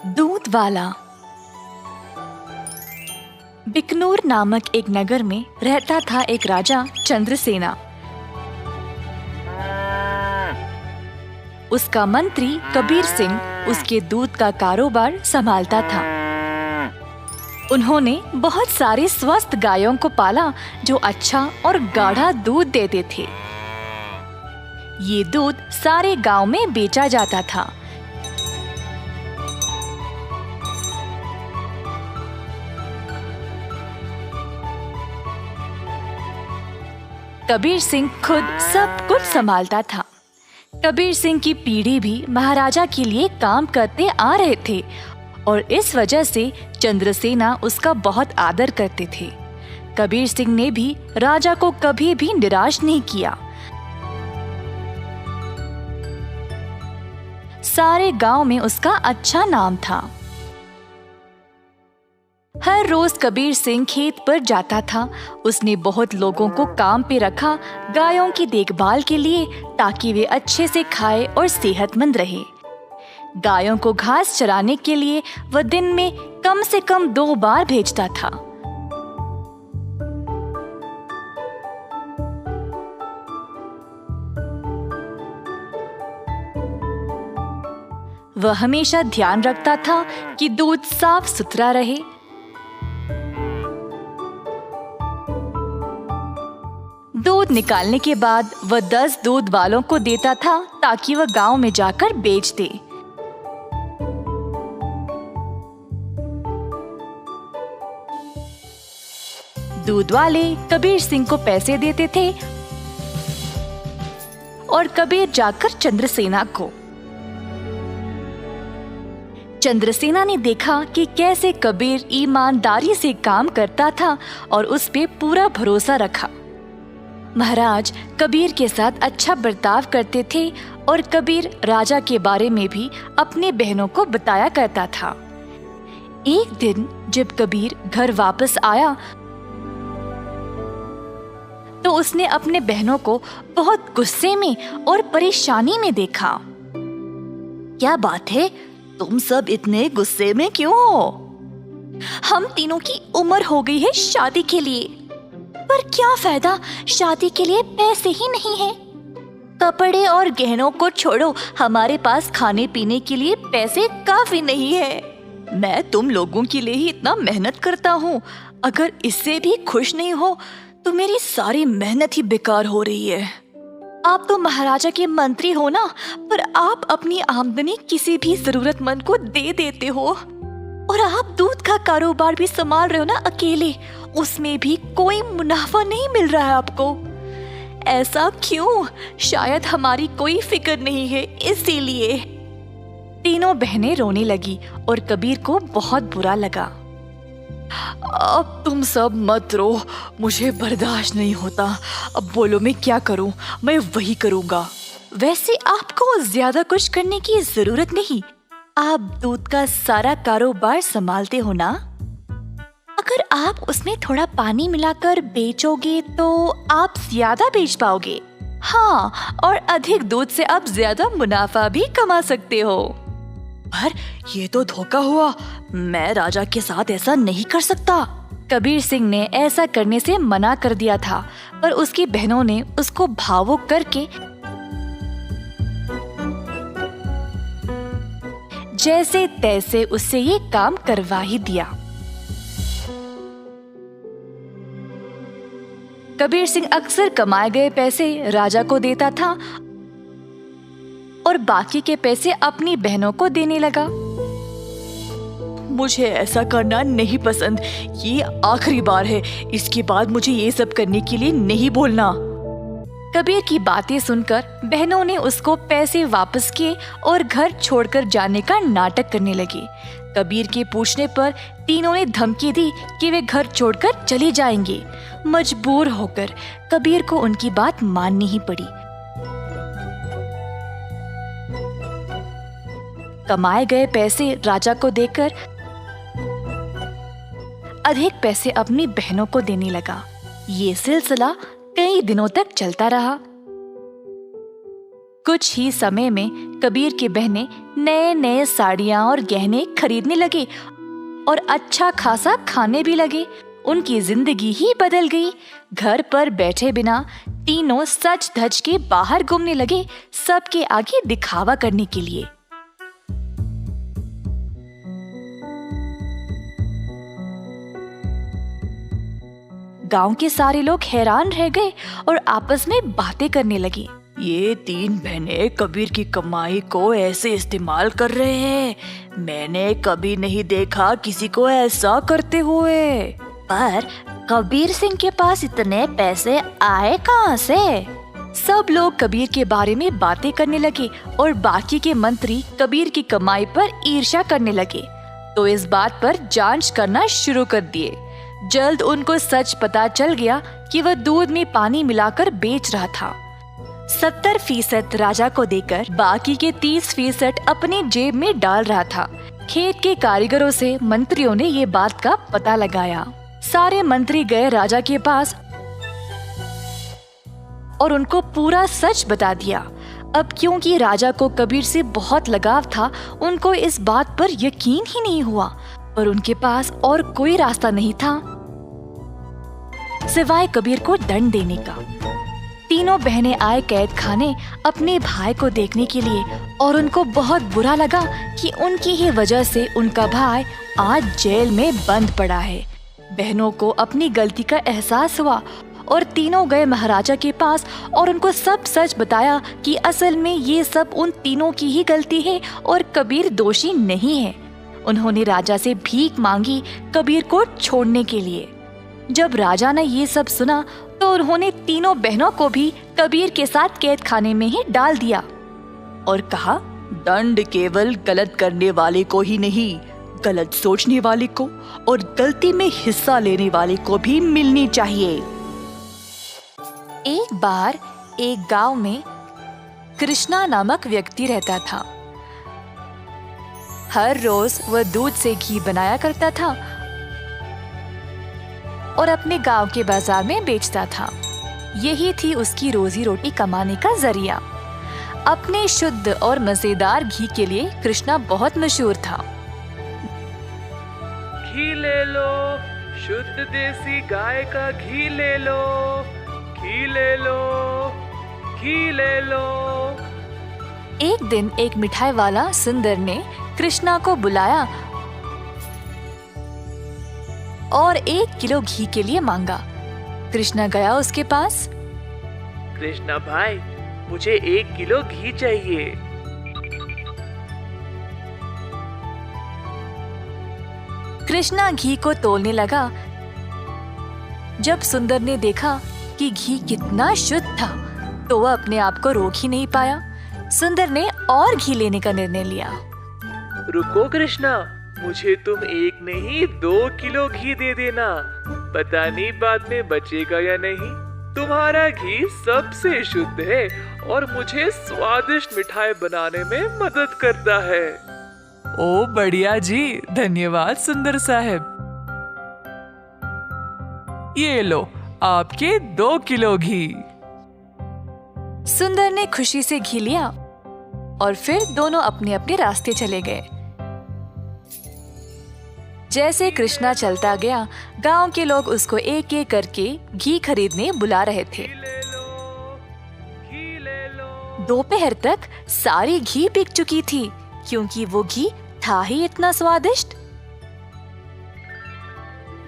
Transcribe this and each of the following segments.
दूध वाला। बिकनूर नामक एक नगर में रहता था एक राजा चंद्रसेना। उसका मंत्री कबीर सिंह उसके दूध का कारोबार संभालता था। उन्होंने बहुत सारे स्वस्थ गायों को पाला जो अच्छा और गाढ़ा दूध देते थे। ये दूध सारे गांव में बेचा जाता था। कबीर सिंह खुद सब कुछ संभालता था। कबीर सिंह की पीढ़ी भी महाराजा के लिए काम करते आ रहे थे और इस वजह से चंद्रसेना उसका बहुत आदर करते थे। कबीर सिंह ने भी राजा को कभी भी निराश नहीं किया। सारे गांव में उसका अच्छा नाम था। हर रोज कबीर सिंह खेत पर जाता था। उसने बहुत लोगों को काम पे रखा गायों की देखभाल के लिए, ताकि वे अच्छे से खाए और सेहतमंद रहे। गायों को घास चराने के लिए वह दिन में कम से कम 2 बार भेजता था। वह हमेशा ध्यान रखता था कि दूध साफ सुथरा रहे। दूध निकालने के बाद वह 10 दूध वालों को देता था ताकि वह गांव में जाकर बेच दे। दूध वाले कबीर सिंह को पैसे देते थे और कबीर जाकर चंद्रसेना को। चंद्रसेना ने देखा कि कैसे कबीर ईमानदारी से काम करता था और उस पे पूरा भरोसा रखा। महाराज कबीर के साथ अच्छा बर्ताव करते थे और कबीर राजा के बारे में भी अपने बहनों को बताया करता था। एक दिन जब कबीर घर वापस आया तो उसने अपने बहनों को बहुत गुस्से में और परेशानी में देखा। क्या बात है, तुम सब इतने गुस्से में क्यों हो? हम तीनों की उम्र हो गई है शादी के लिए, पर क्या फायदा, शादी के लिए पैसे ही नहीं है। कपड़े और गहनों को छोड़ो, हमारे पास खाने पीने के लिए पैसे काफी नहीं है। मैं तुम लोगों के लिए ही इतना मेहनत करता हूँ, अगर इससे भी खुश नहीं हो तो मेरी सारी मेहनत ही बेकार हो रही है। आप तो महाराजा के मंत्री हो ना, पर आप अपनी आमदनी किसी भी जरूरतमंद को दे देते हो। और आप दूध का कारोबार भी संभाल रहे हो ना अकेले, उसमें भी कोई मुनाफा नहीं मिल रहा है आपको। ऐसा क्यों? शायद हमारी कोई फिक्र नहीं है, इसीलिए। तीनों बहनें रोने लगी और कबीर को बहुत बुरा लगा। अब तुम सब मत रो, मुझे बर्दाश्त नहीं होता। अब बोलो मैं क्या करूं? मैं वही करूंगा। वैसे आपको ज्यादा कुछ करने की जरूरत नहीं, आप दूध का सारा कारोबार संभालते हो ना। अगर आप उसमें थोड़ा पानी मिलाकर बेचोगे तो आप ज्यादा बेच पाओगे। हाँ, और अधिक दूध से आप ज्यादा मुनाफा भी कमा सकते हो। पर ये तो धोखा हुआ, मैं राजा के साथ ऐसा नहीं कर सकता। कबीर सिंह ने ऐसा करने से मना कर दिया था, पर उसकी बहनों ने उसको भावुक करके जैसे तैसे उससे ये काम करवा ही दिया। कबीर सिंह अक्सर कमाए गए पैसे राजा को देता था और बाकी के पैसे अपनी बहनों को देने लगा। मुझे ऐसा करना नहीं पसंद, ये आखिरी बार है, इसके बाद मुझे ये सब करने के लिए नहीं बोलना। कबीर की बातें सुनकर बहनों ने उसको पैसे वापस किए और घर छोड़कर जाने का नाटक करने लगी। कबीर के पूछने पर तीनों ने धमकी दी कि वे घर छोड़कर चले जाएंगे। मजबूर होकर कबीर को उनकी बात माननी ही पड़ी। कमाए गए पैसे राजा को देकर अधिक पैसे अपनी बहनों को देने लगा। ये सिलसिला कई दिनों तक चलता रहा। कुछ ही समय में कबीर की बहनें नए नए साड़ियाँ और गहने खरीदने लगे और अच्छा खासा खाने भी लगे। उनकी जिंदगी ही बदल गई। घर पर बैठे बिना तीनों सच धज के बाहर घूमने लगे, सबके आगे दिखावा करने के लिए। गांव के सारे लोग हैरान रह गए और आपस में बातें करने लगे। ये तीन बहनें कबीर की कमाई को ऐसे इस्तेमाल कर रहे हैं। मैंने कभी नहीं देखा किसी को ऐसा करते हुए। पर कबीर सिंह के पास इतने पैसे आए कहाँ से? सब लोग कबीर के बारे में बातें करने लगे और बाकी के मंत्री कबीर की कमाई पर ईर्ष्या करने लगे, तो इस बात पर जांच करना शुरू कर दिए। जल्द उनको सच पता चल गया कि वह दूध में पानी मिलाकर बेच रहा था। 70% राजा को देकर बाकी के 30% अपनी जेब में डाल रहा था। खेत के कारीगरों से मंत्रियों ने ये बात का पता लगाया। सारे मंत्री गए राजा के पास और उनको पूरा सच बता दिया। अब क्योंकि राजा को कबीर से बहुत लगाव था, उनको इस बात पर यकीन ही नहीं हुआ, पर उनके पास और कोई रास्ता नहीं था सिवाय कबीर को दंड देने का। तीनों बहनें आए कैद खाने अपने भाई को देखने के लिए और उनको बहुत बुरा लगा कि उनकी ही वजह से उनका भाई आज जेल में बंद पड़ा है। बहनों को अपनी गलती का एहसास हुआ और तीनों गए महाराजा के पास और उनको सब सच बताया कि असल में ये सब उन तीनों की ही गलती है और कबीर दोषी नहीं है। उन्होंने राजा से भीख मांगी कबीर को छोड़ने के लिए। जब राजा ने ये सब सुना तो उन्होंने तीनों बहनों को भी कबीर के साथ कैद खाने में ही डाल दिया और कहा, दंड केवल गलत करने वाले को ही नहीं, गलत सोचने वाले को और गलती में हिस्सा लेने वाले को भी मिलनी चाहिए। एक बार एक गांव में कृष्णा नामक व्यक्ति रहता था। हर रोज वह दूध से घी बनाया करता था और अपने गांव के बाजार में बेचता था। यही थी उसकी रोजी रोटी कमाने का जरिया। अपने शुद्ध और मजेदार घी के लिए कृष्णा बहुत मशहूर था। घी ले लो, शुद्ध देसी गाय का घी ले लो, घी ले लो, घी ले लो। एक दिन एक मिठाई वाला सुंदर ने कृष्णा को बुलाया और 1 किलो घी के लिए मांगा। कृष्णा गया उसके पास। कृष्णा भाई, मुझे 1 किलो घी चाहिए। कृष्णा घी को तोलने लगा। जब सुंदर ने देखा कि घी कितना शुद्ध था, तो वह अपने आप को रोक ही नहीं पाया। सुंदर ने और घी लेने का निर्णय लिया। रुको कृष्णा, मुझे तुम 1 नहीं 2 किलो घी दे देना। पता नहीं बाद में बचेगा या नहीं। तुम्हारा घी सबसे शुद्ध है और मुझे स्वादिष्ट मिठाई बनाने में मदद करता है। ओ बढ़िया जी, धन्यवाद सुंदर साहब। ये लो आपके 2 किलो घी। सुंदर ने खुशी से घी लिया और फिर दोनों अपने अपने रास्ते चले गए। जैसे कृष्णा चलता गया, गांव के लोग उसको एक एक करके घी खरीदने बुला रहे थे। दोपहर तक सारी घी बिक चुकी थी क्योंकि वो घी था ही इतना स्वादिष्ट।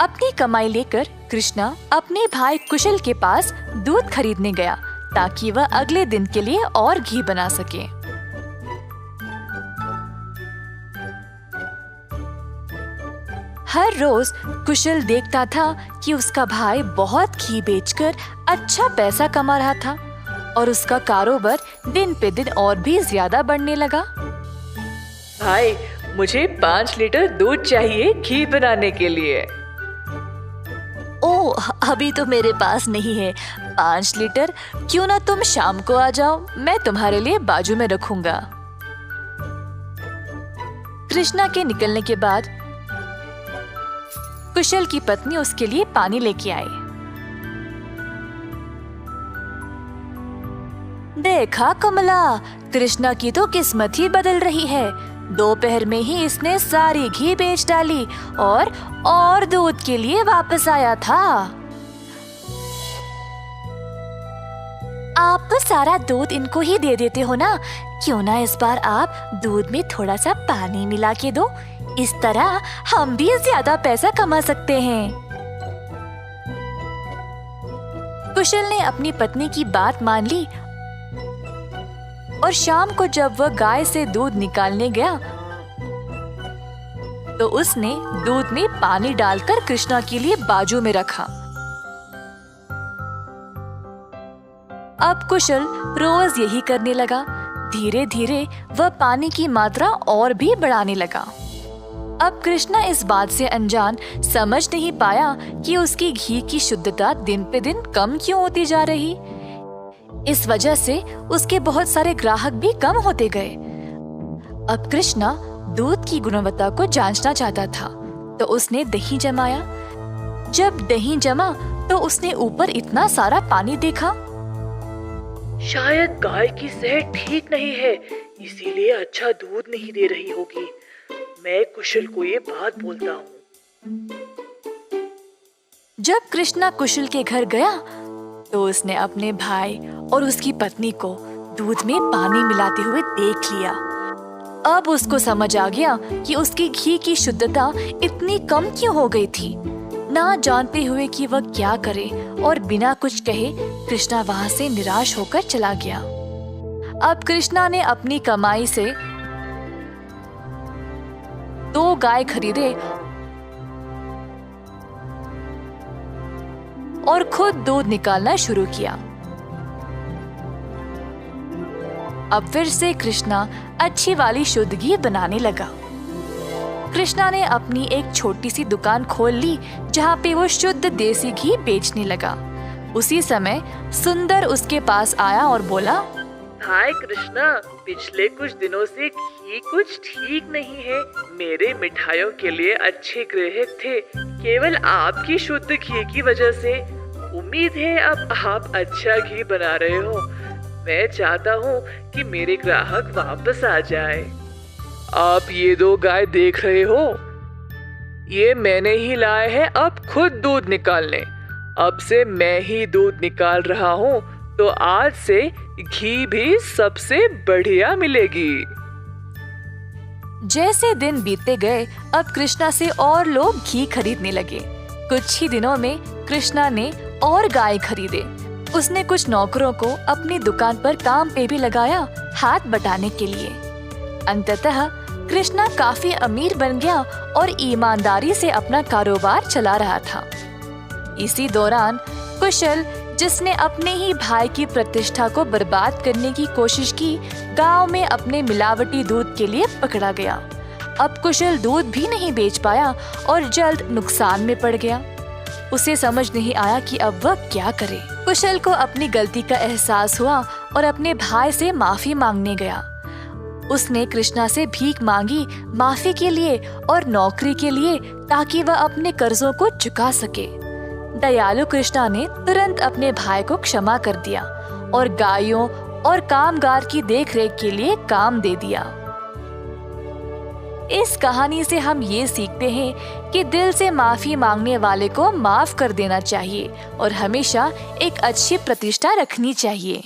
अपनी कमाई लेकर कृष्णा अपने भाई कुशल के पास दूध खरीदने गया ताकि वह अगले दिन के लिए और घी बना सके। हर रोज कुशल देखता था कि उसका भाई बहुत घी बेचकर अच्छा पैसा कमा रहा था और उसका कारोबार दिन पे दिन और भी ज्यादा बढ़ने लगा। भाई, मुझे 5 लीटर दूध चाहिए घी बनाने के लिए। ओह, अभी तो मेरे पास नहीं है 5 लीटर। क्यों ना तुम शाम को आ जाओ, मैं तुम्हारे लिए बाजू में रखूंगा। कृष्णा के निकलने के बाद कुशल की पत्नी उसके लिए पानी लेके आई। देखा कमला, कृष्णा की तो किस्मत ही बदल रही है। दोपहर में ही इसने सारी घी बेच डाली और दूध के लिए वापस आया था। आप तो सारा दूध इनको ही दे देते हो ना, क्यों ना इस बार आप दूध में थोड़ा सा पानी मिला के दो, इस तरह हम भी ज्यादा पैसा कमा सकते हैं। कुशल ने अपनी पत्नी की बात मान ली और शाम को जब वह गाय से दूध निकालने गया तो उसने दूध में पानी डालकर कृष्णा के लिए बाजू में रखा। अब कुशल रोज यही करने लगा। धीरे धीरे वह पानी की मात्रा और भी बढ़ाने लगा। अब कृष्णा इस बात से अनजान समझ नहीं पाया कि उसकी घी की शुद्धता दिन पे दिन कम क्यों होती जा रही। इस वजह से उसके बहुत सारे ग्राहक भी कम होते गए। अब कृष्णा दूध की गुणवत्ता को जांचना चाहता था, तो उसने दही जमाया। जब दही जमा तो उसने ऊपर इतना सारा पानी देखा। शायद गाय की सेहत ठीक नहीं है, इसीलिए अच्छा दूध नहीं दे रही होगी। मैं कुशल को ये बात बोलता हूँ। जब कृष्णा कुशल के घर गया तो उसने अपने भाई और उसकी पत्नी को दूध में पानी मिलाते हुए देख लिया। अब उसको समझ आ गया कि उसकी घी की शुद्धता इतनी कम क्यों हो गई थी। ना जानते हुए कि वह क्या करे और बिना कुछ कहे कृष्णा वहां से निराश होकर चला गया। अब कृष्णा ने अपनी कमाई से 2 गाय खरीदे और खुद दूध निकालना शुरू किया। अब फिर से कृष्णा अच्छी वाली शुद्ध घी बनाने लगा। कृष्णा ने अपनी एक छोटी सी दुकान खोल ली जहाँ पे वो शुद्ध देसी घी बेचने लगा। उसी समय सुंदर उसके पास आया और बोला, हाय कृष्णा, पिछले कुछ दिनों से घी कुछ ठीक नहीं है। मेरे मिठाइयों के लिए अच्छे ग्राहक थे, केवल आपकी शुद्ध घी की वजह से। उम्मीद है अब आप अच्छा घी बना रहे हो। मैं चाहता हूँ कि मेरे ग्राहक वापस आ जाए। आप ये 2 गाय देख रहे हो, ये मैंने ही लाए हैं अब खुद दूध निकालने। अब से मैं ही दूध निकाल रहा हूँ, तो आज से घी भी सबसे बढ़िया मिलेगी। जैसे दिन बीतते गए अब कृष्णा से और लोग घी खरीदने लगे। कुछ ही दिनों में कृष्णा ने और गाय खरीदे। उसने कुछ नौकरों को अपनी दुकान पर काम पे भी लगाया, हाथ बटाने के लिए। अंततः कृष्णा काफी अमीर बन गया और ईमानदारी से अपना कारोबार चला रहा था। इसी दौरान कुशल, जिसने अपने ही भाई की प्रतिष्ठा को बर्बाद करने की कोशिश की, गांव में अपने मिलावटी दूध के लिए पकड़ा गया। अब कुशल दूध भी नहीं बेच पाया और जल्द नुकसान में पड़ गया। उसे समझ नहीं आया कि अब वह क्या करे। कुशल को अपनी गलती का एहसास हुआ और अपने भाई से माफी मांगने गया। उसने कृष्णा से भीख मांगी माफी के लिए और नौकरी के लिए, ताकि वह अपने कर्जों को चुका सके। दयालु कृष्णा ने तुरंत अपने भाई को क्षमा कर दिया और गायों और कामगार की देखरेख के लिए काम दे दिया। इस कहानी से हम ये सीखते हैं कि दिल से माफी मांगने वाले को माफ कर देना चाहिए और हमेशा एक अच्छी प्रतिष्ठा रखनी चाहिए।